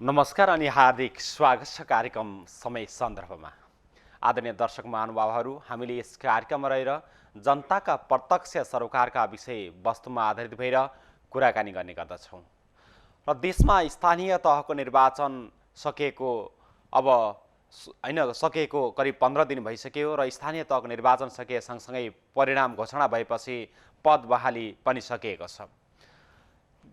नमस्कार अनि हार्दिक स्वागत छ कार्यक्रम समय सन्दर्भमा। आदरणीय दर्शक महानुभावहरू, हामीले यस कार्यक्रममा रहेर जनताका प्रत्यक्ष सरोकारका विषय वस्तुमा आधारित भएर कुराकानी गर्ने गर्दछौँ र देशमा स्थानीय तहको निर्वाचन सकिएको सकिएको करिब 15 दिन भइसक्यो र स्थानीय तहको निर्वाचन सकिए सँगसँगै परिणाम घोषणा भएपछि पद बहाली पनि सकिएको छ।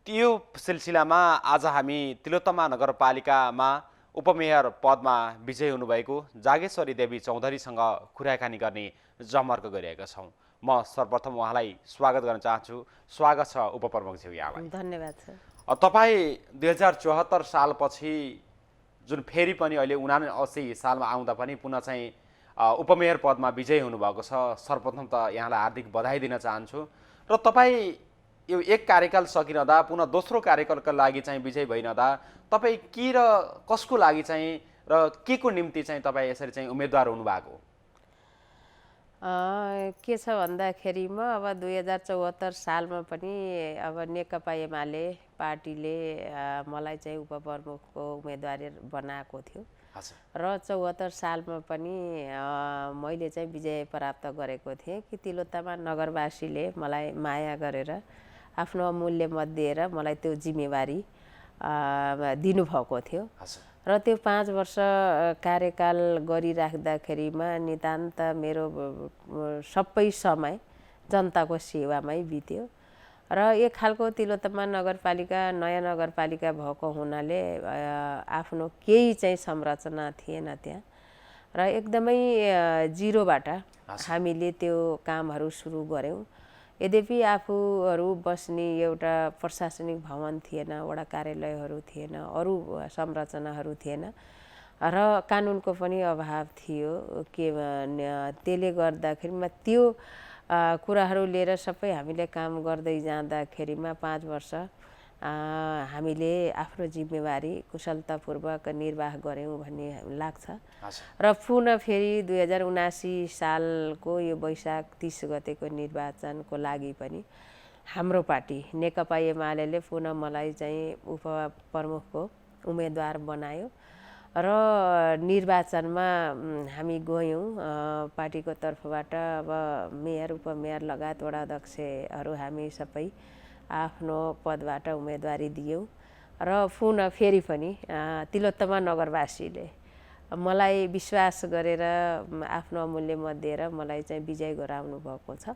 यो सिलसिलामा आज हामी तिलोत्तमा नगरपालिकामा उपमेयर पदमा विजयी हुनुभएको जागेश्वरी देवी चौधरीसँग कुराकानी गर्ने जमर्को गरिरहेका छौँ। म सर्वप्रथम उहाँलाई स्वागत गर्न चाहन्छु। स्वागत छ उपप्रमुखज्यू यहाँलाई। धन्यवाद छ। तपाईँ 2074 सालपछि जुन फेरि पनि अहिले 79 सालमा आउँदा पनि पुनः चाहिँ उपमेयर पदमा विजयी हुनुभएको छ। सर्वप्रथम त यहाँलाई हार्दिक बधाई दिन चाहन्छु। र तपाईँ यो एक कार्यकाल सकिरहँदा पुनः दोस्रो कार्यकालका लागि चाहिँ विजय भइरहँदा तपाईँ के र कसको लागि चाहिँ र के को निम्ति चाहिँ तपाईँ यसरी चाहिँ उम्मेदवार हुनुभएको? के छ भन्दाखेरिमा अब 2074 सालमा पनि अब नेकपा एमाले पार्टीले मलाई चाहिँ उपप्रमुखको उम्मेदवारी बनाएको थियो र 74 सालमा पनि मैले चाहिँ विजय प्राप्त गरेको थिएँ कि तिलोत्तमा नगरवासीले मलाई माया गरेर आफ्नो अमूल्य मत दिएर मलाई त्यो जिम्मेवारी दिनुभएको थियो र त्यो 5 वर्ष कार्यकाल गरिराख्दाखेरिमा नितान्त मेरो सबै समय जनताको सेवामै बित्यो र एक खालको तिलोत्तमा नगरपालिका नयाँ नगरपालिका भएको हुनाले आफ्नो केही चाहिँ संरचना थिएन त्यहाँ र एकदमै जिरोबाट हामीले त्यो कामहरू सुरु गऱ्यौँ। यद्यपि आफूहरू बस्ने एउटा प्रशासनिक भवन थिएन, वडा कार्यालयहरू थिएन, अरू संरचनाहरू थिएन र कानुनको पनि अभाव थियो। त्यसले गर्दाखेरिमा त्यो कुराहरू लिएर सबै हामीले काम गर्दै जाँदाखेरिमा 5 वर्ष हामीले आफ्नो जिम्मेवारी कुशलतापूर्वक निर्वाह गऱ्यौँ भन्ने लाग्छ र पुनः फेरि 2079 सालको यो वैशाख 30 गतेको निर्वाचनको लागि पनि हाम्रो पार्टी नेकपा एमाले पुनः मलाई चाहिँ उपप्रमुखको उम्मेदवार बनायो र निर्वाचनमा हामी गयौँ। पार्टीको तर्फबाट अब मेयर उपमेयर लगायत वडा अध्यक्षहरू हामी सबै आफ्नो पदबाट उम्मेदवारी दियौँ र पुनः फेरि पनि तिलोत्तमा नगरवासीले मलाई विश्वास गरेर आफ्नो अमूल्य मत दिएर मलाई चाहिँ विजय गराउनु भएको छ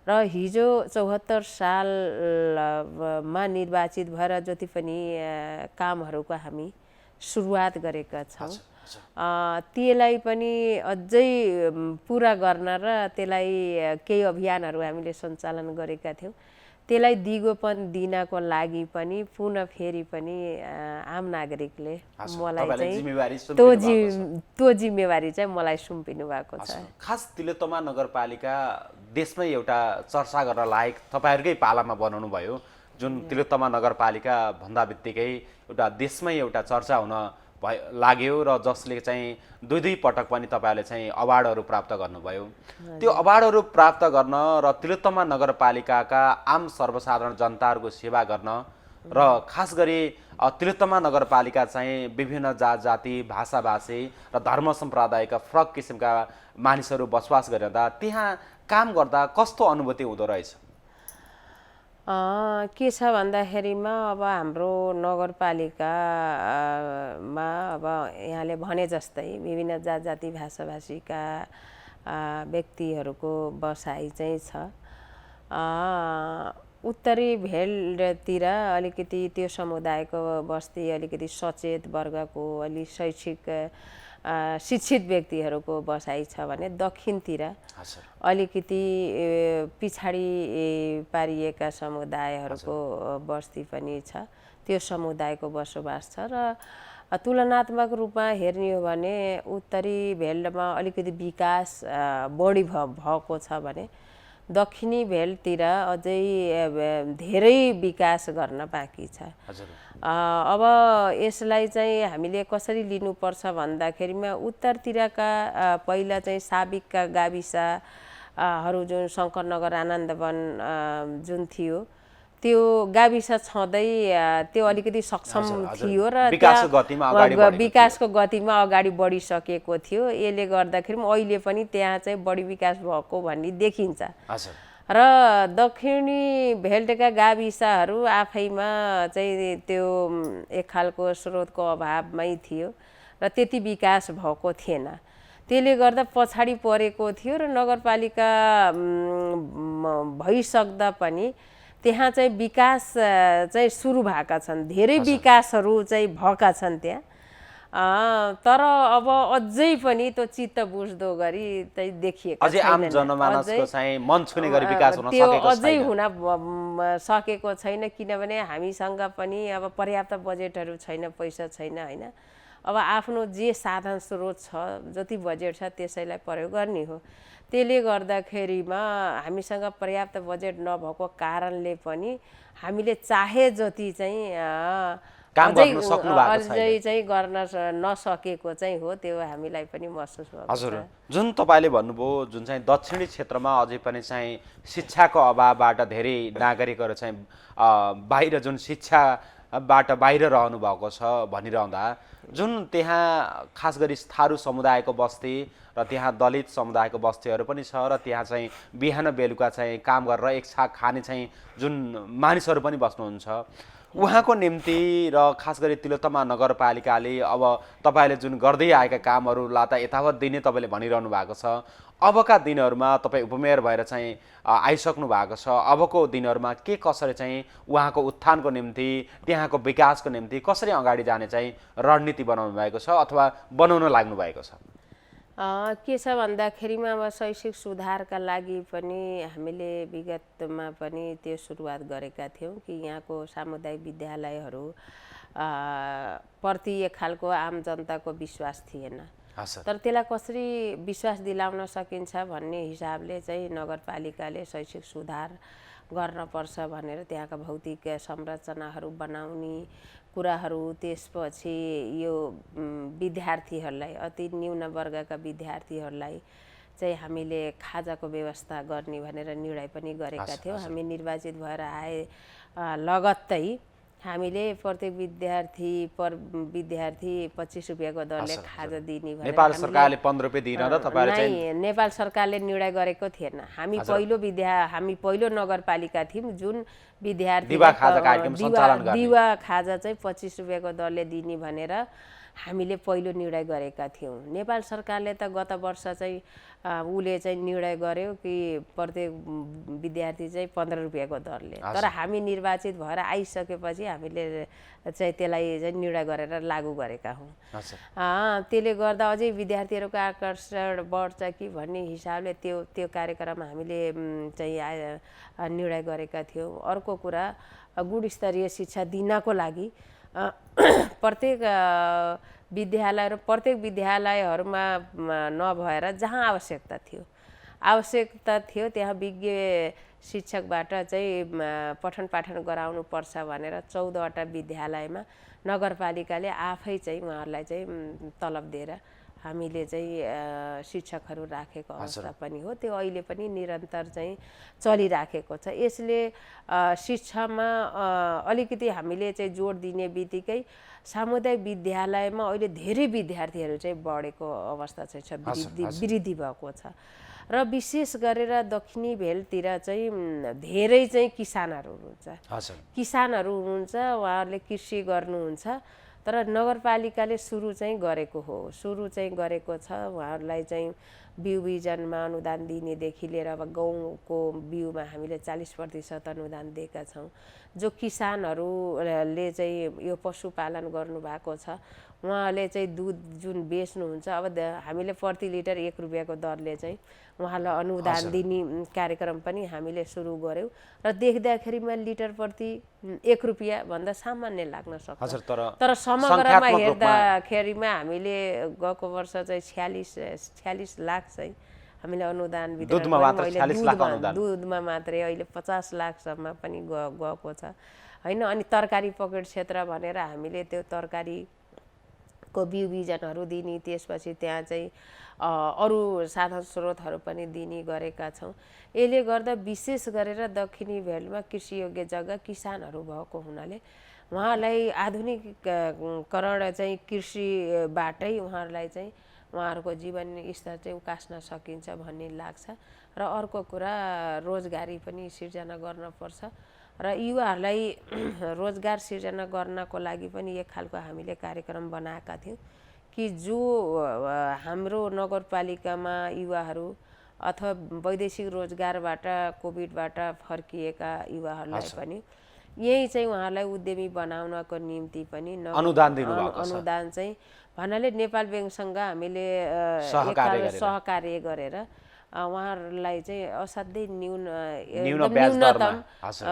र हिजो 74 सालमा निर्वाचित भएर जति पनि कामहरूको हामी सुरुवात गरेका छौँ त्यसलाई पनि अझै पुरा गर्न र त्यसलाई केही अभियानहरू हामीले सञ्चालन गरेका थियौँ। त्यसलाई दिगोपन दिनको लागि पनि पुनः फेरि पनि आम नागरिकले मलाई चाहिँ त्यो जिम्मेवारी चाहिँ मलाई सुम्पिनु भएको छ। खास तिलोत्तमा नगरपालिका देशमै एउटा चर्चा गर्न लायक तपाईँहरूकै पालामा बनाउनु भयो, जुन तिलोत्तमा नगरपालिका भन्दा बित्तिकै एउटा देशमै एउटा चर्चा हुन लाग्यो र जसले चाहिँ दुई पटक पनि तपाईँहरूले चाहिँ अवार्डहरू प्राप्त गर्नुभयो। त्यो अवार्डहरू प्राप्त गर्न र तिलोत्तमा नगरपालिकाका आम सर्वसाधारण जनताहरूको सेवा गर्न र खास गरी तिलोत्तमा नगरपालिका चाहिँ विभिन्न जात जाति भाषा भाषी र धर्म सम्प्रदायका फरक किसिमका मानिसहरू बसोबास गरिरहँदा त्यहाँ काम गर्दा कस्तो अनुभूति हुँदो रहेछ? के छ भन्दाखेरिमा अब हाम्रो नगरपालिकामा अब यहाँले भने जस्तै विभिन्न जात जाति भाषा भाषीका व्यक्तिहरूको बसाइ चाहिँ छ। उत्तरी भेलतिर अलिकति त्यो समुदायको बस्ती अलिकति सचेत वर्गको अलि शिक्षित व्यक्तिहरूको बसाइ छ भने दक्षिणतिर अलिकति पिछाडी पारिएका समुदायहरूको बस्ती पनि छ, त्यो समुदायको बसोबास छ र तुलनात्मक रूपमा हेर्ने हो भने उत्तरी भेलमा अलिकति विकास बढी भएको छ भने दक्षिणी भेलतिर अझै धेरै विकास गर्न बाँकी छ। अब यसलाई चाहिँ हामीले कसरी लिनुपर्छ भन्दाखेरिमा उत्तरतिरका पहिला चाहिँ साबिकका गाविस हरू जुन शङ्करनगर आनन्दवन जुन थियो त्यो गाविस छँदै त्यो अलिकति सक्षम थियो र विकासको गतिमा अगाडि बढिसकेको थियो। यसले गर्दाखेरि अहिले पनि त्यहाँ चाहिँ बढी विकास भएको भन्ने देखिन्छ र दक्षिणी भेल्टका गाविसहरू आफैमा चाहिँ त्यो एक खालको स्रोतको अभावमै थियो र त्यति विकास भएको थिएन। त्यसले गर्दा पछाडि परेको थियो र नगरपालिका भइसक्दा पनि त्यहाँ चाहिँ विकास चाहिँ सुरु भएका छन्, धेरै विकासहरू चाहिँ भएका छन् त्यहाँ। तर अब अझै पनि त्यो चित्त बुझ्दो गरी चाहिँ देखिएको अझै आम जनमानसको चाहिँ मन छुने गरी विकास हुन सकेको त्यो अझै हुन सकेको छैन, किनभने हामीसँग पनि अब पर्याप्त बजेटहरू छैन, पैसा छैन हैन। अब आफ्नो जे साधन स्रोत छ, जति बजेट छ त्यसैलाई प्रयोग गर्ने हो। त्यसले गर्दाखेरिमा हामीसँग पर्याप्त बजेट नभएको कारणले पनि हामीले चाहे जति चाहिँ अझै चाहिँ गर्न नसकेको चाहिँ हो, त्यो हामीलाई पनि महसुस भएको छ। हजुर, जुन तपाईँले भन्नुभयो जुन चाहिँ दक्षिणी क्षेत्रमा अझै पनि चाहिँ शिक्षाको अभावबाट धेरै नागरिकहरू चाहिँ बाहिर जुन शिक्षाबाट बाहिर रहनु भएको छ भनिरहँदा जुन त्यहाँ खास गरी थारू समुदायको बस्ती र त्यहाँ दलित समुदायको बस्तीहरू पनि छ र त्यहाँ चाहिँ बिहान बेलुका चाहिँ काम गरेर एक छाक खाने चाहिँ जुन मानिसहरू पनि बस्नुहुन्छ, उहाँको निम्ति र खास गरी तिलोत्तमा नगरपालिकाले अब तपाईँले जुन गर्दै आएका कामहरूलाई त यथावत दिने तपाईँले भनिरहनु भएको छ। अबका दिनहरूमा तपाईँ उपमेयर भएर चाहिँ आइसक्नु भएको छ, अबको दिनहरूमा के कसरी चाहिँ उहाँको उत्थानको निम्ति त्यहाँको विकासको निम्ति कसरी अगाडि जाने चाहिँ रणनीति बनाउनु भएको छ अथवा बनाउन लाग्नु भएको छ? के छ भन्दाखेरिमा अब शैक्षिक सुधारका लागि पनि हामीले विगतमा पनि त्यो सुरुवात गरेका थियौँ कि यहाँको सामुदायिक विद्यालयहरू प्रति एक खालको आम जनताको विश्वास थिएन। तर त्यसलाई कसरी विश्वास दिलाउन सकिन्छ भन्ने हिसाबले चाहिँ नगरपालिकाले शैक्षिक सुधार गर्नुपर्छ भनेर त्यहाँका भौतिक संरचनाहरू बनाउने कुराहरू, त्यसपछि यो विद्यार्थीहरूलाई अति न्यून वर्गका विद्यार्थीहरूलाई चाहिँ हामीले खाजाको व्यवस्था गर्ने भनेर निर्णय पनि गरेका थियौँ। हामी निर्वाचित भएर आए लगत्तै हामीले प्रत्येक विद्यार्थी 25 रुपियाँको दरले खाजा दिने भनेर नेपाल सरकारले 15 रुपियाँ दिन र तपाईहरु चाहिँ नेपाल सरकारले निर्णय गरेको थिएन। हामी पहिलो नगरपालिका थियौँ जुन विद्यार्थी दिवा खाजा कार्यक्रम सञ्चालन गर्ने, दिवा खाजा चाहिँ 25 रुपियाँको दरले दिने भनेर हामीले पहिलो निर्णय गरेका थियौँ। नेपाल सरकारले त गत वर्ष चाहिँ उले चाहिँ निर्णय गर्यो कि प्रत्येक विद्यार्थी चाहिँ 15 रुपियाँको दरले, तर हामी निर्वाचित भएर आइसकेपछि हामीले चाहिँ त्यसलाई चाहिँ निर्णय गरेर लागू गरेका हौँ। त्यसले गर्दा अझै विद्यार्थीहरूको आकर्षण बढ्छ कि भन्ने हिसाबले त्यो कार्यक्रम हामीले चाहिँ निर्णय गरेका थियौँ। अर्को कुरा, गुणस्तरीय शिक्षा दिनको लागि प्रत्येक विद्यालयहरूमा नभएर जहाँ आवश्यकता थियो त्यहाँ विज्ञ शिक्षकबाट चाहिँ पठन पाठन गराउनु पर्छ भनेर 14वटा विद्यालयमा नगरपालिकाले आफै चाहिँ उहाँहरूलाई चाहिँ तलब दिएर हामीले चाहिँ शिक्षकहरू राखेको अवस्था पनि हो। त्यो अहिले पनि निरन्तर चाहिँ चलिराखेको छ। यसले शिक्षामा अलिकति हामीले चाहिँ जोड दिने बित्तिकै सामुदायिक विद्यालयमा अहिले धेरै विद्यार्थीहरू चाहिँ बढेको अवस्था चाहिँ छ, वृद्धि भएको छ। र विशेष गरेर दक्षिणी भेलतिर चाहिँ धेरै चाहिँ किसानहरू हुनुहुन्छ, उहाँहरूले कृषि गर्नुहुन्छ। तर नगरपालिकाले सुरु चाहिँ गरेको छ। उहाँहरूलाई चाहिँ बिउ बिजनमा अनुदान दिनेदेखि लिएर अब गहुँको बिउमा हामीले 40% अनुदान दिएका छौँ। जो किसानहरूले चाहिँ यो पशुपालन गर्नुभएको छ उहाँले चाहिँ दुध जुन बेच्नुहुन्छ, अब हामीले प्रति लिटर 1 रुपियाँको दरले चाहिँ उहाँलाई अनुदान दिने कार्यक्रम पनि हामीले सुरु गऱ्यौँ। र देख्दाखेरिमा लिटर प्रति 1 रुपियाँ भन्दा सामान्य लाग्न सक्छ, तर समग्रमा हेर्दाखेरिमा हामीले गएको वर्ष चाहिँ 46 लाख चाहिँ हामीले अनुदान दुधमा मात्रै अहिले 50 लाखसम्म पनि गएको छ हैन। अनि तरकारी पकेट क्षेत्र भनेर हामीले त्यो तरकारी को बिउ बिजनहरू दिने, त्यसपछि त्यहाँ चाहिँ अरू साधन स्रोतहरू पनि दिने गरेका छौँ। यसले गर्दा विशेष गरेर दक्षिणी भेल्टमा कृषियोग्य जग्गा किसानहरू भएको हुनाले उहाँहरूलाई आधुनिकीकरण चाहिँ कृषिबाटै उहाँहरूलाई चाहिँ उहाँहरूको जीवन स्तर चाहिँ उकास्न सकिन्छ भन्ने लाग्छ। र अर्को कुरा रोजगारी पनि सिर्जना गर्नुपर्छ र युवाहरूलाई रोजगार सिर्जना गर्नको लागि पनि एक खालको हामीले कार्यक्रम बनाएका थियौँ कि जो हाम्रो नगरपालिकामा युवाहरू अथवा वैदेशिक रोजगारबाट कोभिडबाट फर्किएका युवाहरूलाई पनि यही चाहिँ उहाँहरूलाई उद्यमी बनाउनको निम्ति पनि अनुदान चाहिँ भन्नाले नेपाल ब्याङ्कसँग हामीले सहकार्य गरेर उहाँहरूलाई चाहिँ असाध्यै न्यूनतम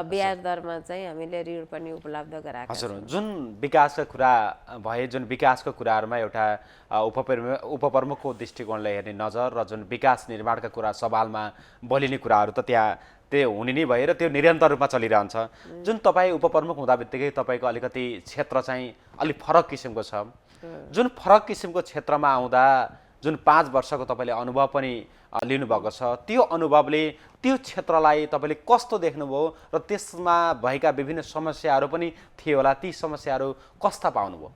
ब्याज दरमा चाहिँ हामीले ऋण पनि उपलब्ध गराएका छौँ। जुन विकासका कुरा भए, जुन विकासको कुराहरूमा एउटा उपप्रमुखको दृष्टिकोणले हेर्ने नजर र जुन विकास निर्माणका कुरा सवालमा बोलिने कुराहरू त त्यो हुने नै भएर त्यो निरन्तर रूपमा चलिरहन्छ। जुन तपाईँ उपप्रमुख हुँदा बित्तिकै तपाईँको अलिकति क्षेत्र चाहिँ अलिक फरक किसिमको छ। जुन फरक किसिमको क्षेत्रमा आउँदा जुन 5 वर्षको तपाईँले अनुभव पनि लिनुभएको छ, त्यो अनुभवले त्यो क्षेत्रलाई तपाईँले कस्तो देख्नुभयो र त्यसमा भएका विभिन्न समस्याहरू पनि थिए होला, ती समस्याहरू कस्ता पाउनुभयो?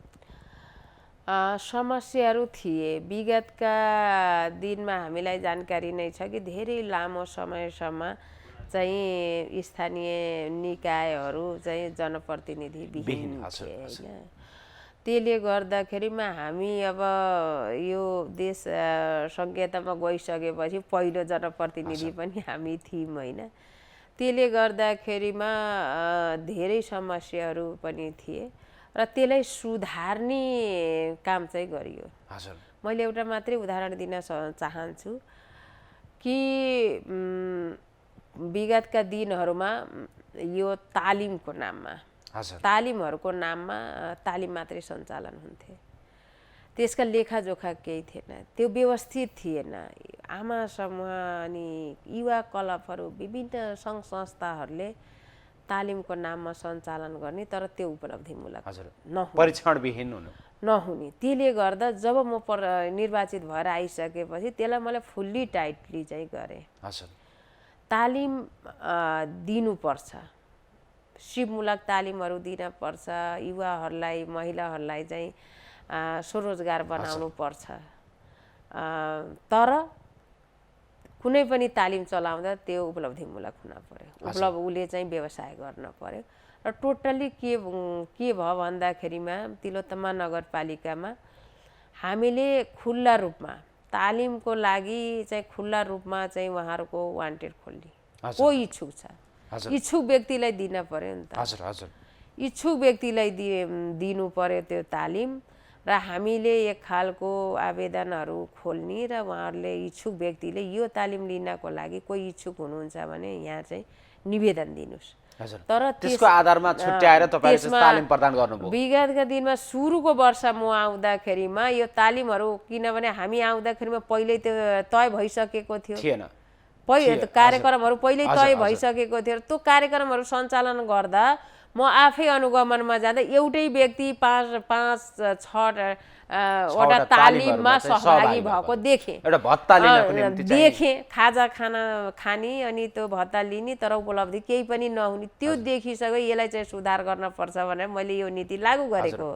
समस्याहरू थिए। विगतका दिनमा हामीलाई जानकारी नै छ कि धेरै लामो समयसम्म चाहिँ स्थानीय निकायहरू चाहिँ जनप्रतिनिधि विहीन थिए हैन। त्यसले गर्दाखेरिमा हामी अब यो देश संहितामा गइसकेपछि पहिलो जनप्रतिनिधि पनि हामी थियौँ हैन। त्यसले गर्दाखेरिमा धेरै समस्याहरू पनि थिए र त्यसलाई सुधार्ने काम चाहिँ गरियो। मैले एउटा मात्रै उदाहरण दिन चाहन्छु कि विगतका दिनहरूमा यो तालिमको नाममा तालिमहरूको नाममा तालिम मात्रै सञ्चालन हुन्थे। त्यसका लेखाजोखा केही थिएन, त्यो व्यवस्थित थिएन। आमा समूह अनि युवा क्लबहरू विभिन्न सङ्घ संस्थाहरूले तालिमको नाममा सञ्चालन गर्ने, तर त्यो उपलब्धिमूलक परीक्षणविहीन नहुने। त्यसले गर्दा जब म निर्वाचित भएर आइसकेपछि त्यसलाई मैले फुल्ली टाइटली चाहिँ गरेँ। तालिम दिनुपर्छ, सिपमूलक तालिमहरू दिनपर्छ, युवाहरूलाई महिलाहरूलाई चाहिँ स्वरोजगार बनाउनु पर्छ। तर कुनै पनि तालिम चलाउँदा त्यो उपलब्धिमूलक हुन पर्यो, उसले चाहिँ व्यवसाय गर्न पर्यो। र टोटल्ली के भयो भन्दाखेरिमा तिलोत्तमा नगरपालिकामा हामीले खुल्ला रूपमा तालिमको लागि चाहिँ खुल्ला रूपमा चाहिँ उहाँहरूको वान्टेड खोल्ने को इच्छुक छ, इच्छुक व्यक्तिलाई दिन पर्यो नि त। इच्छुक व्यक्तिलाई दिनु पर्यो त्यो तालिम र हामीले एक खालको आवेदनहरू खोल्ने र उहाँहरूले इच्छुक व्यक्तिले यो तालिम लिनको लागि कोही इच्छुक हुनुहुन्छ भने यहाँ चाहिँ निवेदन दिनुस्। तर त्यसको आधारमा छुट्याएर तपाईले तालिम प्रदान गर्नुभयो। विगतका दिनमा सुरुको वर्ष म आउँदाखेरिमा यो तालिमहरू, किनभने हामी आउँदाखेरिमा पहिल्यै त्यो तय भइसकेको थियो, कार्यक्रमहरू पहिल्यै तय भइसकेको थियो। त्यो कार्यक्रमहरू सञ्चालन गर्दा म आफै अनुगमनमा जाँदा एउटै व्यक्ति 5-6 वटा तालिममा सहभागी भएको देखेँ। खाजा खाने अनि त्यो भत्ता लिने, तर उपलब्धि केही पनि नहुने। त्यो देखिसक्यो यसलाई चाहिँ सुधार गर्न पर्छ भनेर मैले यो नीति लागू गरेको।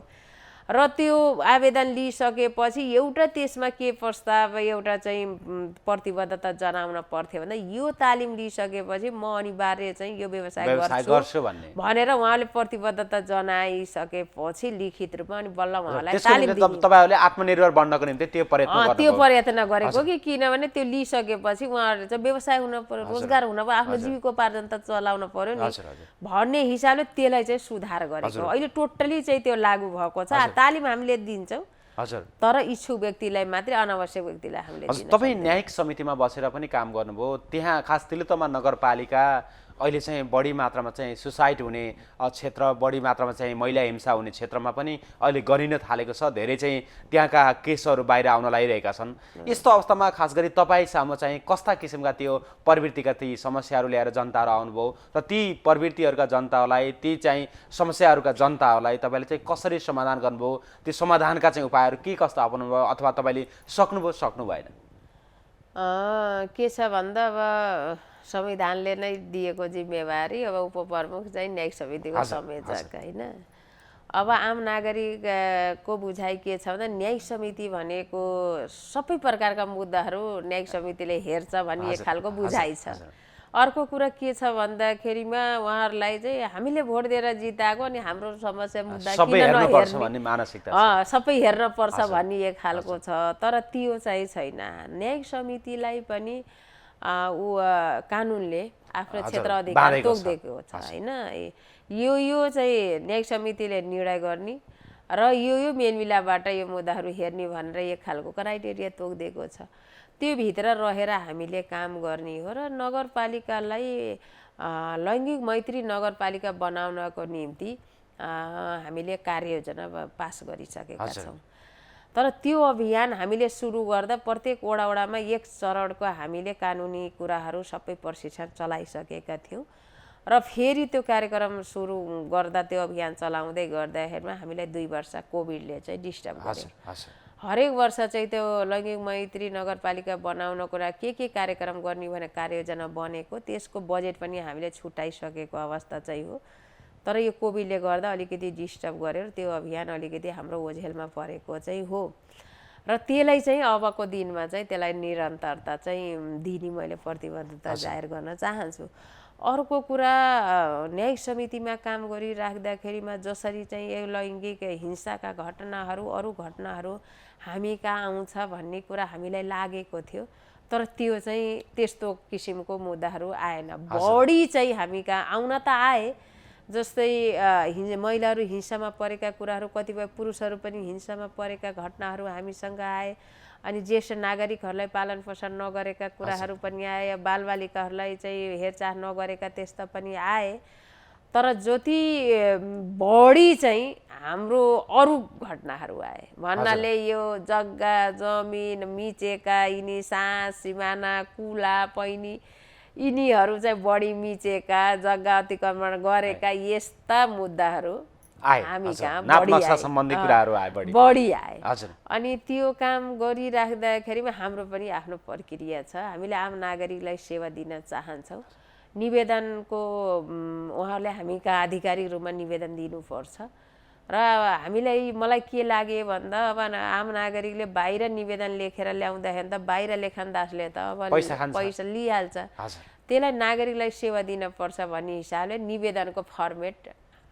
र त्यो आवेदन लिइसकेपछि एउटा त्यसमा के प्रस्ताव, एउटा चाहिँ प्रतिबद्धता जनाउन पर्थ्यो भन्दा यो तालिम लिइसकेपछि म अनिवार्य चाहिँ यो व्यवसाय गर्छु भनेर उहाँले प्रतिबद्धता जनाइसकेपछि लिखित रूपमा अनि बल्ल उहाँलाई तालिम दिनु। तपाईहरुले आत्मनिर्भर बन्नको निम्ति त्यो प्रयत्न गरेको कि किनभने त्यो लिइसकेपछि उहाँहरुले चाहिँ व्यवसाय हुन पर्यो, रोजगार हुन पर्यो, आफ्नो जीविकोपार्जन त चलाउन पर्यो नि भन्ने हिसाबले त्यसलाई चाहिँ सुधार गरेको। अहिले टोटली चाहिँ त्यो लागू भएको छ। तालिम हामीले दिन्छौँ, तर इच्छुक व्यक्तिलाई मात्रै, अनावश्यक व्यक्तिलाई हामीले दिन्छौँ। तपाई न्यायिक समितिमा बसेर पनि काम गर्नुभयो, त्यहाँ खास तिलोत्तमा नगरपालिका अहिले चाहिँ बढी मात्रामा चाहिँ सुसाइड हुने क्षेत्र, बढी मात्रामा चाहिँ महिला हिंसा हुने क्षेत्रमा पनि अहिले गरिन थालेको छ। धेरै चाहिँ त्यहाँका केसहरू बाहिर आउन लागिरहेका छन्। यस्तो अवस्थामा खास गरी तपाईँसम्म चाहिँ कस्ता किसिमका त्यो प्रवृत्तिका ती समस्याहरू ल्याएर जनताहरू आउनुभयो र ती प्रवृत्तिहरूका जनतालाई, ती चाहिँ समस्याहरूका जनताहरूलाई तपाईँले चाहिँ कसरी समाधान गर्नुभयो, ती समाधानका चाहिँ उपायहरू के कस्ता अपनाउनुभयो अथवा तपाईँले सक्नुभयो सक्नु भएन? के छ भन्दा अब संविधानले नै दिएको जिम्मेवारी अब उपप्रमुख चाहिँ न्यायिक समितिको संयोजक होइन। अब आम नागरिकको बुझाइ के छ भन्दा न्यायिक समिति भनेको सबै प्रकारका मुद्दाहरू न्यायिक समितिले हेर्छ भन्ने एक खालको बुझाइ छ। अर्को कुरा के छ भन्दाखेरिमा उहाँहरूलाई चाहिँ हामीले भोट दिएर जिताएको अनि हाम्रो समस्या मुद्दा किन नहेर्ने, सबै हेर्न पर्छ भन्ने एक खालको छ। तर त्यो चाहिँ छैन। न्यायिक समितिलाई पनि कानुनले आफ्नो क्षेत्र अधिकार तोकिदिएको छ होइन। यो चाहिँ न्यायिक समितिले निर्णय गर्ने र यो मेलमिलापबाट यो मुद्दाहरू हेर्ने भनेर एक खालको क्राइटेरिया तोकिदिएको छ। त्यो भित्र रहेर हामीले काम गर्ने हो र नगरपालिकालाई लैङ्गिक मैत्री नगरपालिका बनाउनको निम्ति हामीले कार्ययोजना पास गरिसकेका छौँ। तर त्यो अभियान हामीले सुरु गर्दा प्रत्येक वडामा एक चरणको हामीले कानुनी कुराहरू सबै प्रशिक्षण चलाइसकेका थियौँ र फेरि त्यो कार्यक्रम सुरु गर्दा त्यो अभियान चलाउँदै गर्दाखेरिमा हामीलाई 2 वर्ष कोभिडले चाहिँ डिस्टर्ब गर्यो। हरेक वर्ष चाहिँ त्यो लैङ्गिक मैत्री नगरपालिका बनाउनको लागि के कार्यक्रम गर्ने भने कार्ययोजना बनेको, त्यसको बजेट पनि हामीले छुट्याइसकेको अवस्था चाहिँ हो। तर यो कोभिडले गर्दा अलिकति डिस्टर्ब गरेर त्यो अभियान अलिकति हाम्रो ओझेलमा परेको चाहिँ हो र त्यसलाई चाहिँ अबको दिनमा चाहिँ त्यसलाई निरन्तरता चाहिँ दिने मैले प्रतिबद्धता जाहेर गर्न चाहन्छु। अर्को कुरा न्यायिक समितिमा काम गरिराख्दाखेरिमा जसरी चाहिँ यो लैङ्गिक हिंसाका घटनाहरू अरू घटनाहरू हामी कहाँ आउँछ भन्ने कुरा हामीलाई लागेको थियो। तर त्यो चाहिँ त्यस्तो किसिमको मुद्दाहरू आएन। बढी चाहिँ हामी कहाँ आउन त आए, जस्तै महिलाहरू हिंसामा परेका कुराहरू, कतिपय पुरुषहरू पनि हिंसामा परेका घटनाहरू हामीसँग आए। अनि ज्येष्ठ नागरिकहरूलाई पालन पोषण नगरेका कुराहरू पनि आए, बालबालिकाहरूलाई चाहिँ हेरचाह नगरेका त्यस्ता पनि आए। तर जति बढी चाहिँ हाम्रो अरू घटनाहरू आए भन्नाले यो जग्गा जमिन मिचेका, यिनी साँझ सिमाना कुला पैनी यिनीहरू चाहिँ बढी मिचेका, जग्गा अतिक्रमण गरेका यस्ता मुद्दाहरू हामी कहाँ बढी आए। अनि त्यो काम गरिराख्दाखेरिमा हाम्रो पनि आफ्नो प्रक्रिया छ। हामीले आम नागरिकलाई सेवा दिन चाहन्छौँ। निवेदनको उहाँहरूले हामी कहाँ आधिकारिक रूपमा निवेदन दिनुपर्छ र मलाई के लाग्यो भन्दा अब आम नागरिकले बाहिर निवेदन लेखेर ल्याउँदाखेरि त बाहिर लेखनदासले त अब पैसा लिइहाल्छ। त्यसलाई नागरिकलाई सेवा दिनुपर्छ भन्ने हिसाबले निवेदनको फर्मेट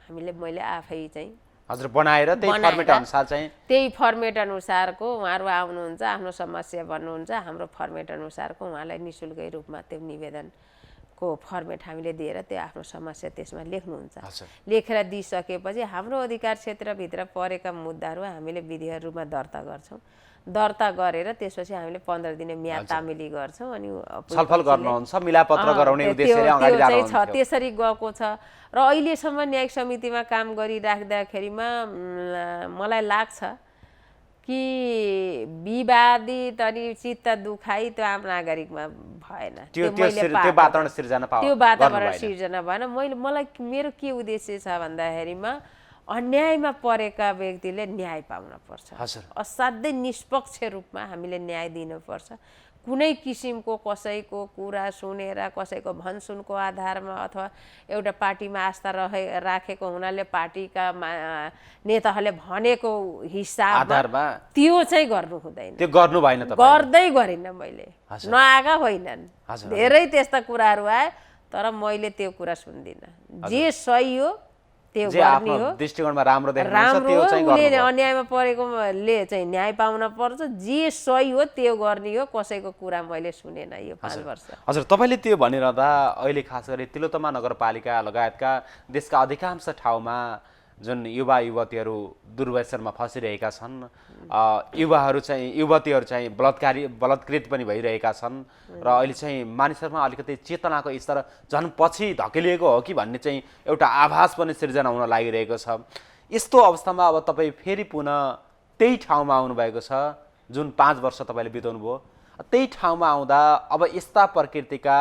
मैले आफै चाहिँ बनाएर त्यही फर्मेट अनुसारको उहाँहरू आउनुहुन्छ, आफ्नो समस्या भन्नुहुन्छ, हाम्रो फर्मेट अनुसारको उहाँलाई निःशुल्कै रूपमा त्यो निवेदनको फर्मेट हामीले दिएर त्यो आफ्नो समस्या त्यसमा लेख्नुहुन्छ। लेखेर दिइसकेपछि हाम्रो अधिकार क्षेत्रभित्र परेका मुद्दाहरू हामीले विधिवत रूपमा दर्ता गर्छौँ। दर्ता गरेर त्यसपछि हामीले 15 दिने म्याद तामेली गर्छौँ अनि छलफल गर्नुहुन्छ, मिलापत्र गराउने उद्देश्यले अगाडि जानुहुन्छ। त्यसरी गएको छ र अहिलेसम्म न्यायिक समितिमा काम गरिराख्दाखेरिमा मलाई लाग्छ कि विवादित अनि चित्त दुखाइ त्यो आम नागरिकमा भएन। त्यो वातावरण सिर्जना भएन। मलाई मेरो के उद्देश्य छ भन्दाखेरिमा अन्यायमा परेका व्यक्तिले न्याय पाउन पर्छ। असाध्यै निष्पक्ष रूपमा हामीले न्याय दिनुपर्छ। कुनै किसिमको कसैको कुरा सुनेर कसैको भनसुनको आधारमा अथवा एउटा पार्टीमा आस्था राखेको हुनाले पार्टीका नेताहरूले भनेको हिसाबमा त्यो चाहिँ गर्नु हुँदैन। त्यो गर्नु भएन, गर्दै गरिन। मैले नआएका होइनन्, धेरै त्यस्ता कुराहरू आए तर मैले त्यो कुरा सुन्दिनँ। जे सही हो त्यो गर्ने हो, दृष्टिकोणमा राम्रो उसले अन्यायमा परेकोले चाहिँ न्याय पाउन पर्छ। जे सही हो त्यो गर्ने हो। कसैको कुरा मैले सुनेन यो 5 वर्ष। हजुर, तपाईँले त्यो भनिरहँदा अहिले खास गरी तिलोत्तमा नगरपालिका लगायतका देशका अधिकांश ठाउँमा जुन युवा युवतीहरू दुर्व्यसनमा फसिरहेका छन्, युवतीहरू चाहिँ बलात्कृत पनि भइरहेका छन् र अहिले चाहिँ मानिसहरूमा अलिकति चेतनाको स्तर झन् पछि धकेलिएको हो कि भन्ने चाहिँ एउटा आभास पनि सिर्जना हुन लागिरहेको छ। यस्तो अवस्थामा अब तपाईँ फेरि पुनः त्यही ठाउँमा आउनुभएको छ जुन 5 वर्ष तपाईँले बिताउनु भयो। त्यही ठाउँमा आउँदा अब यस्ता प्रकृतिका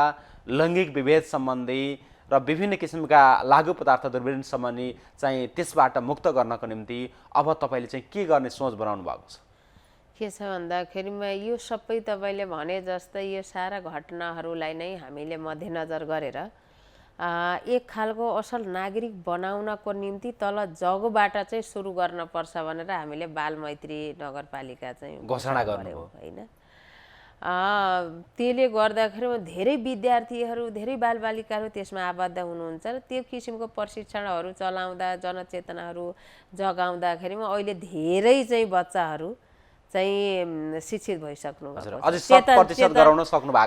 लैङ्गिक विभेद सम्बन्धी र विभिन्न किसिमका लागु पदार्थ दुर्व्यसन सम्बन्धी चाहिँ त्यसबाट मुक्त गर्नको निम्ति अब तपाईँले चाहिँ के गर्ने सोच बनाउनु भएको छ? के छ भन्दाखेरिमा यो सबै तपाईँले भने जस्तै यो सारा घटनाहरूलाई नै हामीले मध्यनजर गरेर एक खालको असल नागरिक बनाउनको निम्ति तल जगबाट चाहिँ सुरु गर्नुपर्छ भनेर हामीले बालमैत्री नगरपालिका चाहिँ घोषणा गर्नुभयो होइन। त्यसले गर्दाखेरि धेरै विद्यार्थीहरू धेरै बालबालिकाहरू त्यसमा आबद्ध हुनुहुन्छ र त्यो किसिमको प्रशिक्षणहरू चलाउँदा जनचेतनाहरू जगाउँदाखेरिमा अहिले धेरै चाहिँ बच्चाहरू चाहिँ शिक्षित भइसक्नु भएको छ,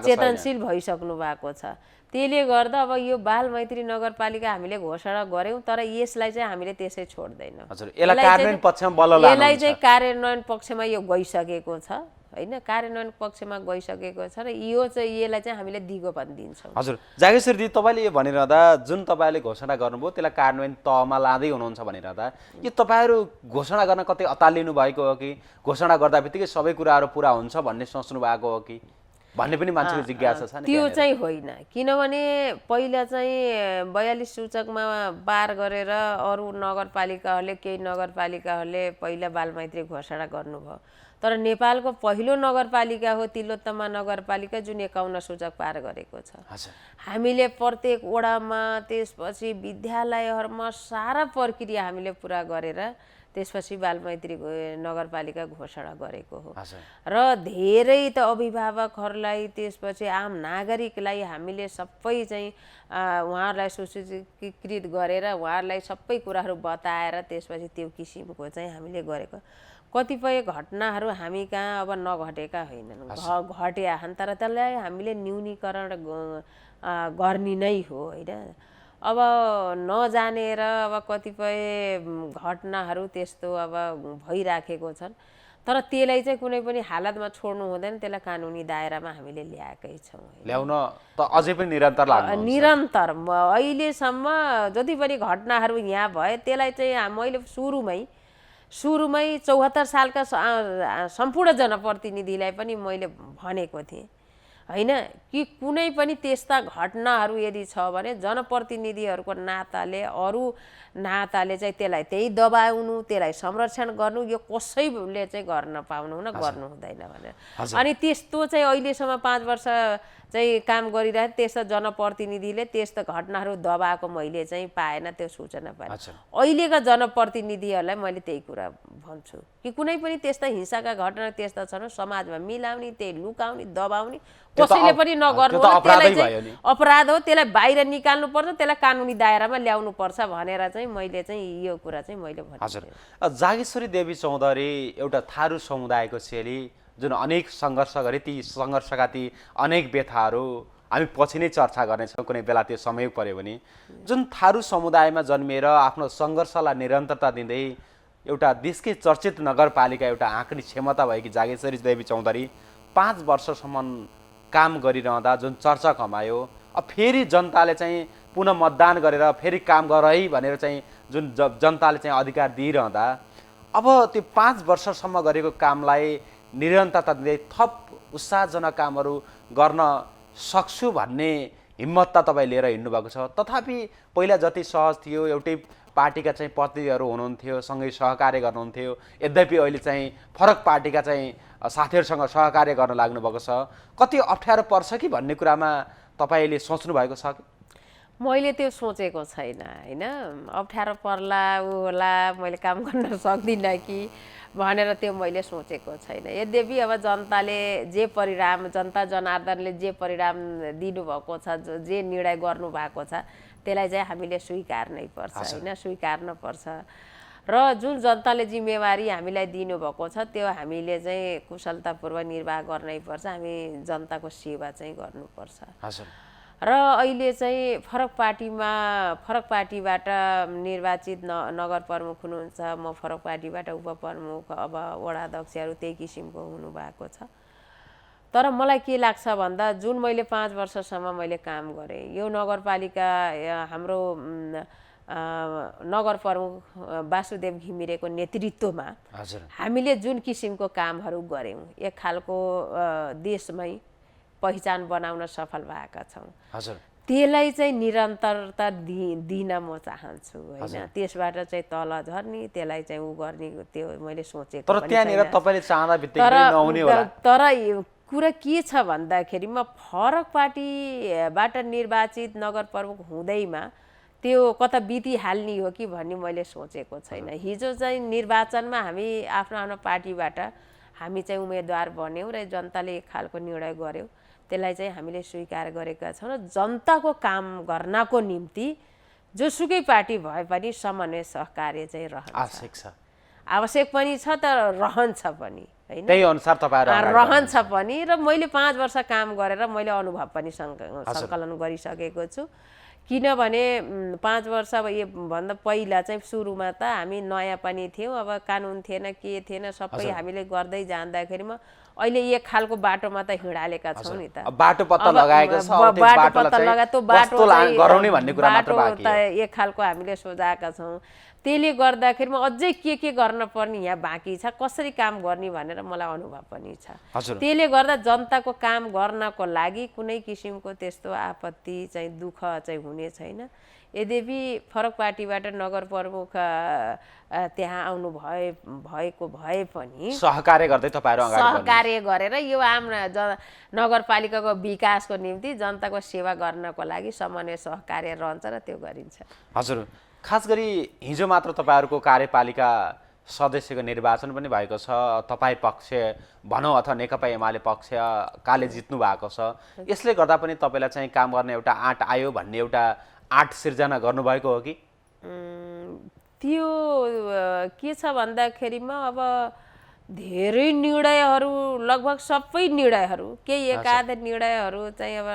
चेतनशील भइसक्नु भएको छ। त्यसले गर्दा अब यो बालमैत्री नगरपालिका हामीले घोषणा गर्यौं, तर यसलाई चाहिँ हामीले त्यसै छोड्दैनौँ। यसलाई चाहिँ कार्यान्वयन पक्षमा यो गइसकेको छ होइन, कार्यान्वयन पक्षमा गइसकेको छ र यो चाहिँ यसलाई चाहिँ हामीले दिगो भनिदिन्छौँ। हजुर जागेश्वरी दिदी, तपाईँले यो भनिरहँदा जुन तपाईँले घोषणा गर्नुभयो त्यसलाई कार्यान्वयन तहमा लाँदै हुनुहुन्छ भनिरहँदा यो तपाईँहरू घोषणा गर्न कतै अतालिनु भएको हो कि घोषणा गर्दा बित्तिकै सबै कुराहरू पुरा हुन्छ भन्ने सोच्नु भएको हो कि भन्ने पनि मान्छेको जिज्ञासा छ नि? त्यो चाहिँ होइन, किनभने पहिला चाहिँ 42 सूचकमा पार गरेर अरू नगरपालिकाहरूले केही नगरपालिकाहरूले पहिला बालमैत्री घोषणा गर्नुभयो, तर नेपालको पहिलो नगरपालिका हो तिलोत्तमा नगरपालिका जुन 51 सूचक पार गरेको छ। हामीले प्रत्येक वडामा त्यसपछि विद्यालयहरूमा सारा प्रक्रिया हामीले पुरा गरेर त्यसपछि बालमैत्री नगरपालिका घोषणा गरेको हो र धेरै त अभिभावकहरूलाई त्यसपछि आम नागरिकलाई हामीले सबै चाहिँ उहाँहरूलाई सूचीकृत गरेर उहाँहरूलाई सबै कुराहरू बताएर त्यसपछि त्यो किसिमको चाहिँ हामीले गरेको। कतिपय घटनाहरू हामी कहाँ अब नघटेका होइनन्, घटेका छन्, तर त्यसलाई हामीले न्यूनीकरण गर्ने नै हो होइन। अब नजानेर अब कतिपय घटनाहरू त्यस्तो अब भइराखेको छन्, तर त्यसलाई चाहिँ कुनै पनि हालतमा छोड्नु हुँदैन, त्यसलाई कानुनी दायरामा हामीले ल्याएकै छौँ। ल्याउन त अझै पनि निरन्तर लाग्नु निरन्तर अहिलेसम्म जति पनि घटनाहरू यहाँ भए त्यसलाई चाहिँ मैले सुरुमै 74 सालका सम्पूर्ण जनप्रतिनिधिलाई पनि मैले भनेको थिएँ होइन कि कुनै पनि त्यस्ता घटनाहरू यदि छ भने जनप्रतिनिधिहरूको नाताले अरू नाताले चाहिँ त्यसलाई त्यही दबाउनु, त्यसलाई संरक्षण गर्नु यो कसैले चाहिँ गर्न पाउनुहुन्न, गर्नु हुँदैन भनेर। अनि त्यस्तो चाहिँ अहिलेसम्म 5 वर्ष चाहिँ काम गरिरहेको त्यस्ता जनप्रतिनिधिले त्यस्तो घटनाहरू दबाएको मैले चाहिँ पाएन, त्यो सूचना पाएन। अहिलेका जनप्रतिनिधिहरूलाई मैले त्यही कुरा भन्छु कि कुनै पनि त्यस्ता हिंसाका घटना त्यस्ता छन् समाजमा मिलाउने, त्यही लुकाउने, दबाउने कसैले पनि नगर्नु, त्यसलाई चाहिँ अपराध हो, त्यसलाई बाहिर निकाल्नुपर्छ, त्यसलाई कानुनी दायरामा ल्याउनु पर्छ भनेर चाहिँ मैले चाहिँ यो कुरा चाहिँ मैले भने। हजुर जागेश्वरी देवी चौधरी एउटा थारू समुदायको चेली जुन अनेक सङ्घर्ष गरे, ती सङ्घर्षका ती अनेक व्यथाहरू हामी पछि नै चर्चा गर्नेछौँ कुनै बेला त्यो समय पर्यो भने। जुन थारू समुदायमा जन्मिएर आफ्नो सङ्घर्षलाई निरन्तरता दिँदै एउटा देशकै चर्चित नगरपालिका एउटा आँक्ने क्षमता भएकी जागेश्वरी देवी चौधरी 5 वर्षसम्म काम गरिरहँदा जुन चर्चा कमायो, अब फेरि जनताले चाहिँ पुनः मतदान गरेर फेरि काम गर है भनेर चाहिँ जुन जनताले चाहिँ अधिकार दिइरहँदा अब त्यो 5 वर्षसम्म गरेको कामलाई निरन्तरता दिँदै थप उत्साहजनक कामहरू गर्न सक्छु भन्ने हिम्मत त तपाईँ लिएर हिँड्नुभएको छ। तथापि पहिला जति सहज थियो, एउटै पार्टीका चाहिँ प्रतिनिधिहरू हुनुहुन्थ्यो, सँगै सहकार्य गर्नुहुन्थ्यो, यद्यपि अहिले चाहिँ फरक पार्टीका चाहिँ साथीहरूसँग सहकार्य गर्न लाग्नुभएको छ, कति अप्ठ्यारो पर्छ कि भन्ने कुरामा तपाईँले सोच्नु भएको छ कि? मैले त्यो सोचेको छैन होइन, अप्ठ्यारो पर्ला ऊ होला मैले काम गर्न सक्दिनँ कि भनेर त्यो मैले सोचेको छैन। यद्यपि अब जनताले जे परिणाम, जनता जनार्दनले जे परिणाम दिनुभएको छ, जे निर्णय गर्नुभएको छ त्यसलाई चाहिँ हामीले स्वीकार्नै पर्छ होइन, स्वीकार्न पर्छ र जुन जनताले जिम्मेवारी हामीलाई दिनुभएको छ त्यो हामीले चाहिँ कुशलतापूर्वक निर्वाह गर्नै पर्छ। हामी जनताको सेवा चाहिँ गर्नुपर्छ र अहिले चाहिँ फरक पार्टीबाट निर्वाचित नगर प्रमुख हुनुहुन्छ, म फरक पार्टीबाट उपप्रमुख, अब वडा अध्यक्षहरू त्यही किसिमको हुनुभएको छ। तर मलाई के लाग्छ भन्दा जुन मैले 5 वर्षसम्म मैले काम गरेँ यो नगरपालिका हाम्रो नगर प्रमुख वासुदेव घिमिरेको नेतृत्वमा हामीले जुन किसिमको कामहरू गऱ्यौँ एक खालको देशमै पहिचान बनाउन सफल भएका छौँ। त्यसलाई चाहिँ निरन्तरता दिन म चाहन्छु हैन, त्यसबाट चाहिँ तल झर्ने त्यसलाई चाहिँ उ गर्ने त्यो मैले सोचेको तर त्यहाँनिर तपाईले चाहँदा बित्तिकै नहुने होला। तर कुरा के छ भन्दाखेरिमा फरक पार्टीबाट निर्वाचित नगर प्रमुख हुँदैमा त्यो कता बितिहाल्ने हो कि भन्ने मैले सोचेको छैन। हिजो चाहिँ निर्वाचनमा हामी आफ्नो आफ्नो पार्टीबाट हामी चाहिँ उम्मेदवार बन्यौँ र जनताले एक खालको निर्णय गर्यो, त्यसलाई चाहिँ हामीले स्वीकार गरेका छौँ र जनताको काम गर्नको निम्ति जोसुकै पार्टी भए पनि समन्वय सहकार्य चाहिँ रहन्छ, आवश्यक पनि छ तर रहन्छ पनि हैन, त्यही अनुसार तपाईहरु रहन्छ पनि। र मैले 5 वर्ष काम गरेर मैले अनुभव पनि सङ्कलन गरिसकेको छु। किनभने 5 वर्ष अब यो भन्दा पहिला चाहिँ सुरुमा त हामी नयाँ पनि थियौँ, अब कानुन थिएन के थिएन सबै हामीले गर्दै जाँदाखेरिमा अहिले एक खालको बाटोमा त हिँडालेका छौँ नि त। बाटो पत्ता लगाएको छ, बाटो पत्ता लगा त्यो बाटो गराउने भन्ने कुरा मात्र बाँकी त एक खालको हामीले सोचाएका छौँ। त्यसले गर्दाखेरिमा अझै के गर्न पर्ने यहाँ बाँकी छ, कसरी काम गर्ने भनेर मलाई अनुभव पनि छ। त्यसले गर्दा जनताको काम गर्नको लागि कुनै किसिमको त्यस्तो आपत्ति चाहिँ दुःख चाहिँ हुने छैन। यद्यपि फरक पार्टीबाट नगर प्रमुख त्यहाँ आउनु भएको भए पनि सहकार्य गर्दै तपाईहरु अगाडि सहकार्य गरेर यो आम नगरपालिकाको विकासको निम्ति जनताको सेवा गर्नको लागि समन्वय सहकार्य रहन्छ र त्यो गरिन्छ। हजुर, खास गरी हिजो मात्र तपाईहरुको कार्यपालिका सदस्यको निर्वाचन पनि भएको छ, तपाई पक्ष भनौँ अथवा नेकपा एमाले पक्ष काले जित्नु भएको छ, यसले गर्दा पनि तपाईलाई चाहिँ काम गर्ने एउटा आँट आयो भन्ने एउटा आँट सिर्जना गर्नुभएको हो कि? त्यो के छ भन्दाखेरिमा अब धेरै निर्णयहरू लगभग सबै निर्णयहरू केही एकाध निर्णयहरू चाहिँ अब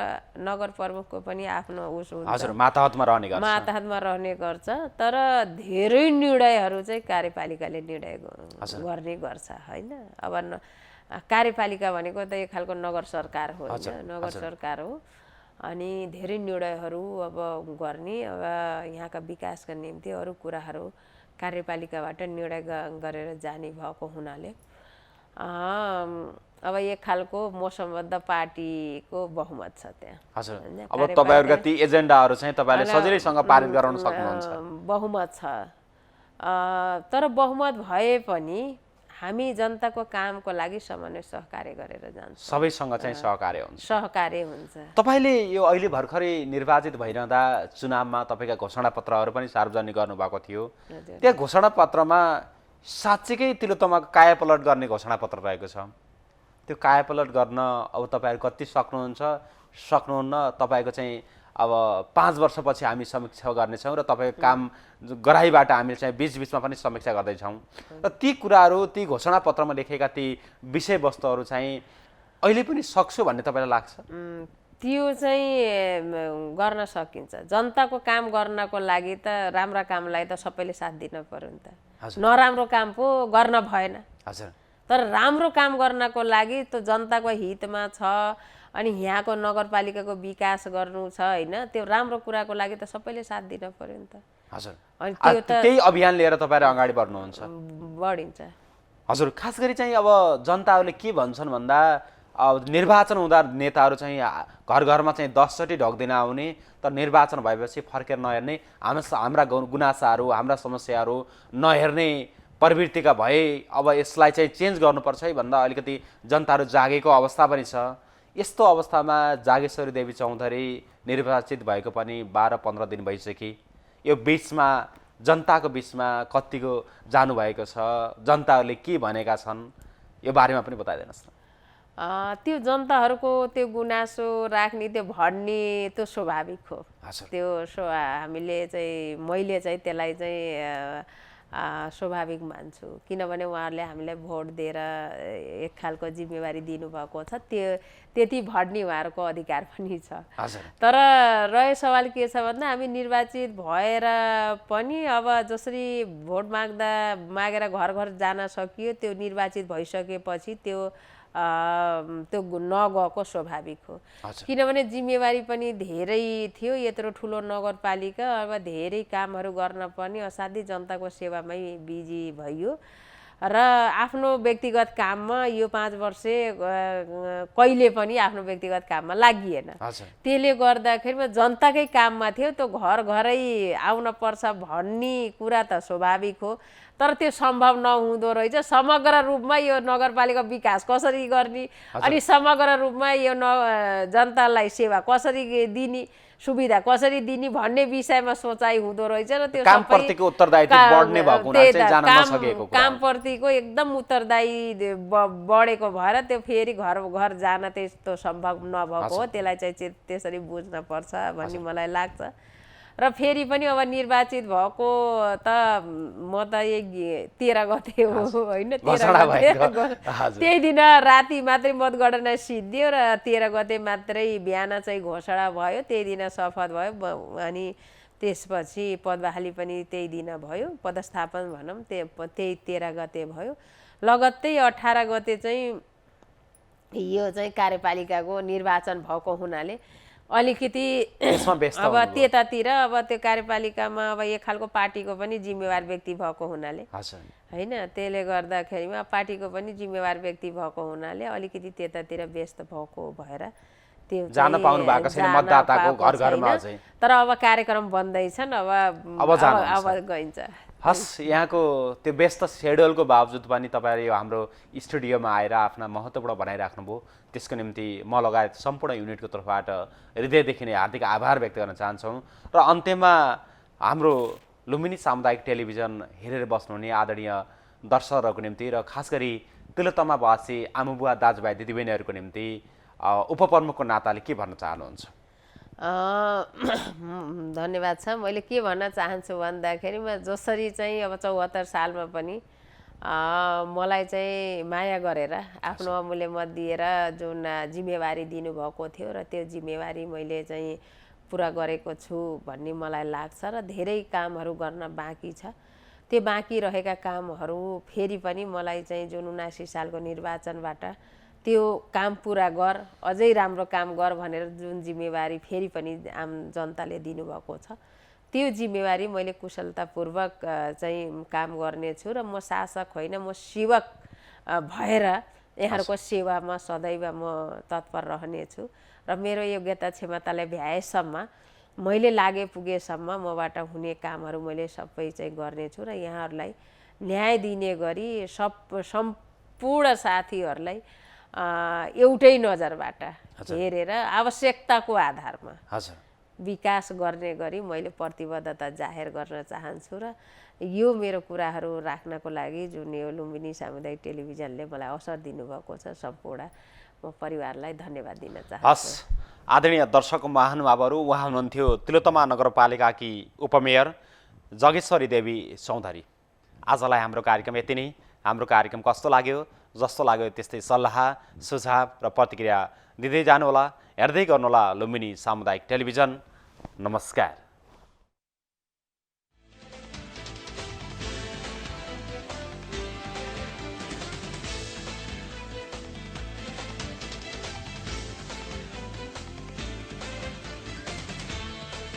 नगर प्रमुखको पनि आफ्नो उस हुन्छ, हजुर, मातहतमा रहने गर्छ। तर धेरै निर्णयहरू चाहिँ कार्यपालिकाले निर्णय गर्ने गर्छ हैन। अब कार्यपालिका भनेको त एक खालको नगर सरकार हो हैन, नगर सरकार हो। अनि धेरै निर्णयहरू अब गर्ने अब यहाँका विकासका निम्ति अरू कुराहरू कार्यपालिकाबाट निर्णय गरेर जाने भएको हुनाले अब एक खालको मौसमबद्ध पार्टीको बहुमत छ त्यहाँ। हजुर, अब तपाईहरुका ती एजेन्डाहरू चाहिँ तपाईले सजिलैसँग पारित गराउन सक्नुहुन्छ, बहुमत छ। तर बहुमत भए पनि हामी जनताको कामको लागि समन्वय सहकार्य गरेर जान्छौँ, सबैसँग चाहिँ सहकार्य हुन्छ। तपाईले यो अहिले भर्खरै निर्वाचित भइरहँदा चुनावमा तपाईका घोषणापत्रहरू पनि सार्वजनिक गर्नुभएको थियो, त्यहाँ घोषणापत्रमा साँच्चीकै तिलोत्तमाको कायापलट गर्ने घोषणापत्र रहेको छ। त्यो कायापलट गर्न अब तपाईहरु कति सक्नुहुन्न? तपाईको चाहिँ अब 5 वर्षपछि हामी समीक्षा गर्नेछौँ र तपाईको काम गराइबाट हामीले चाहिँ बीचमा पनि समीक्षा गर्दैछौँ र ती कुराहरू ती घोषणापत्रमा लेखेका ती विषयवस्तुहरू चाहिँ अहिले पनि सक्छु भन्ने तपाईलाई लाग्छ? त्यो चाहिँ गर्न सकिन्छ। जनताको काम गर्नको लागि त राम्रा कामलाई त सबैले साथ दिन पर्यो नि त, नराम्रो काम पो गर्न भएन। हजुर, तर राम्रो काम गर्नको लागि त जनताको हितमा छ अनि यहाँको नगरपालिकाको विकास गर्नु छ हैन, त्यो राम्रो कुराको लागि त सबैले साथ दिन पर्यो नि त। हजुर, अनि त्यो त्यही अभियान लिएर तपाईहरु अगाडि बढिन्छ। हजुर, खास गरी चाहिँ अब जनताहरूले के भन्छन् भन्दा अब निर्वाचन हुँदा नेताहरू चाहिँ घर घरमा चाहिँ 10 चोटि ढोक्दिन आउने, तर निर्वाचन भएपछि फर्केर नहेर्ने, हाम्रा गुनासाहरू हाम्रा समस्याहरू नहेर्ने प्रवृत्तिका भए अब यसलाई चाहिँ चेन्ज गर्नुपर्छ है भन्दा अलिकति जनताहरू जागेको अवस्था पनि छ। यस्तो अवस्थामा जागेश्वरी देवी चौधरी निर्वाचित भएको पनि 12-15 दिन भइसके, यो बीचमा जनताको बीचमा कतिको जानुभएको छ, जनताहरूले के भनेका छन्, यो बारेमा पनि बताइदिनुहोस् न। त्यो जनताहरूको त्यो गुनासो राख्ने त्यो भड्ने त्यो स्वाभाविक हो। त्यो हामीले चाहिँ मैले चाहिँ त्यसलाई चाहिँ स्वाभाविक मान्छु किनभने उहाँहरूले हामीलाई भोट दिएर एक खालको जिम्मेवारी दिनुभएको छ त्यति भड्ने उहाँहरूको अधिकार पनि छ तर रह्यो सवाल के छ भन्दा हामी निर्वाचित भएर पनि अब जसरी भोट मागेर घर घर जान सकियो त्यो निर्वाचित भइसकेपछि त्यो नगएको स्वाभाविक हो किनभने जिम्मेवारी पनि धेरै थियो यत्रो ठुलो नगरपालिका अब धेरै कामहरू गर्न पनि असाध्यै जनताको सेवामै बिजी भइयो र आफ्नो व्यक्तिगत काममा यो 5 वर्ष कहिले पनि आफ्नो व्यक्तिगत काममा लागिएन त्यसले गर्दाखेरिमा जनताकै काममा थियो त्यो घर घरै आउन पर्छ भन्ने कुरा त स्वाभाविक हो तर त्यो सम्भव नहुँदो रहेछ समग्र रूपमा यो नगरपालिका विकास कसरी गर्ने अनि समग्र रूपमा यो जनतालाई सेवा कसरी दिने सुविधा कसरी दिने भन्ने विषयमा सोचाइ हुँदो रहेछ र त्यो कामप्रतिको उत्तरदायित्व बढ्ने भएको हुनाले चाहिँ जान नसकेको कुरा कामप्रतिको एकदम उत्तरदायी बढेको भएर त्यो फेरि घर घर जान त्यस्तो सम्भव नभएको हो त्यसलाई चाहिँ त्यसरी बुझ्न पर्छ भन्ने मलाई लाग्छ र फेरि पनि अब निर्वाचित भएको त म त 13 गते हो होइन 13 गते त्यही दिन राति मात्रै मतगणना सिद्धियो र 13 गते मात्रै बिहान चाहिँ घोषणा भयो त्यही दिन शपथ भयो अनि त्यसपछि पदबहाली पनि त्यही दिन भयो पदस्थापन भनौँ त्यही 13 गते भयो लगत्तै 18 गते चाहिँ यो चाहिँ कार्यपालिकाको निर्वाचन भएको हुनाले अलिकति अब त्यतातिर अब त्यो कार्यपालिकामा अब एक खालको पार्टीको पनि जिम्मेवार व्यक्ति भएको हुनाले होइन त्यसले गर्दाखेरिमा पार्टीको पनि जिम्मेवार व्यक्ति भएको हुनाले अलिकति त्यतातिर व्यस्त भएको भएर त्यो जान पाउनु भएको छैन मतदाताको घर घरमा चाहिँ तर अब कार्यक्रम बन्दैछन् अब गइन्छ हस् यहाँको त्यो व्यस्त सेड्युलको बावजुद पनि तपाईँहरू हाम्रो स्टुडियोमा आएर आफ्ना महत्त्वपूर्ण बनाइराख्नुभयो त्यसको निम्ति म लगायत सम्पूर्ण युनिटको तर्फबाट हृदयदेखि नै हार्दिक आभार व्यक्त गर्न चाहन्छौँ र अन्त्यमा हाम्रो लुम्बिनी सामुदायिक टेलिभिजन हेरेर बस्नुहुने आदरणीय दर्शकहरूको निम्ति र खास गरी तिलोत्तमावासी आमुबुवा दाजुभाइ दिदीबहिनीहरूको निम्ति उपप्रमुखको नाताले के भन्न चाहनुहुन्छ धन्यवाद छ मैले के भन्न चाहन्छु भन्दाखेरिमा जसरी चाहिँ अब 74 सालमा पनि मलाई चाहिँ माया गरेर आफ्नो अमूल्य मत दिएर जुन जिम्मेवारी दिनुभएको थियो र त्यो जिम्मेवारी मैले चाहिँ पुरा गरेको छु भन्ने मलाई लाग्छ र धेरै कामहरू गर्न बाँकी छ त्यो बाँकी रहेका कामहरू फेरि पनि मलाई चाहिँ जुन 79 सालको निर्वाचनबाट त्यो काम पुरा गर अझै राम्रो काम गर भनेर जुन जिम्मेवारी फेरि पनि आम जनताले दिनुभएको छ त्यो जिम्मेवारी मैले कुशलतापूर्वक चाहिँ काम गर्नेछु र म शासक होइन म सेवक भएर यहाँहरूको सेवामा सदैव म तत्पर रहनेछु र मेरो योग्यता क्षमतालाई भ्याएसम्म मैले लागे पुगेसम्म मबाट हुने कामहरू मैले सबै चाहिँ गर्नेछु र यहाँहरूलाई न्याय दिने गरी सम्पूर्ण साथीहरूलाई एउटै नजरबाट हेरेर आवश्यकताको आधारमा विकास गर्ने गरी मैले प्रतिबद्धता जाहेर गर्न चाहन्छु र यो मेरो कुराहरू राख्नको लागि जुन यो लुम्बिनी सामुदायिक टेलिभिजनले मलाई अवसर दिनुभएको छ सम्पूर्ण म परिवारलाई धन्यवाद दिन चाहन्छु। हस् आदरणीय दर्शक महानुभावहरू उहाँ हुनुहुन्थ्यो तिलोत्तमा नगरपालिकाकी उपमेयर जगेश्वरी देवी चौधरी। आजलाई हाम्रो कार्यक्रम यति नै। हाम्रो कार्यक्रम कस्तो लाग्यो जस्तो लाग्यो त्यस्तै सल्लाह सुझाव र प्रतिक्रिया दिँदै जानुहोला हेर्दै गर्नुहोला लुम्बिनी सामुदायिक टेलिभिजन। नमस्कार।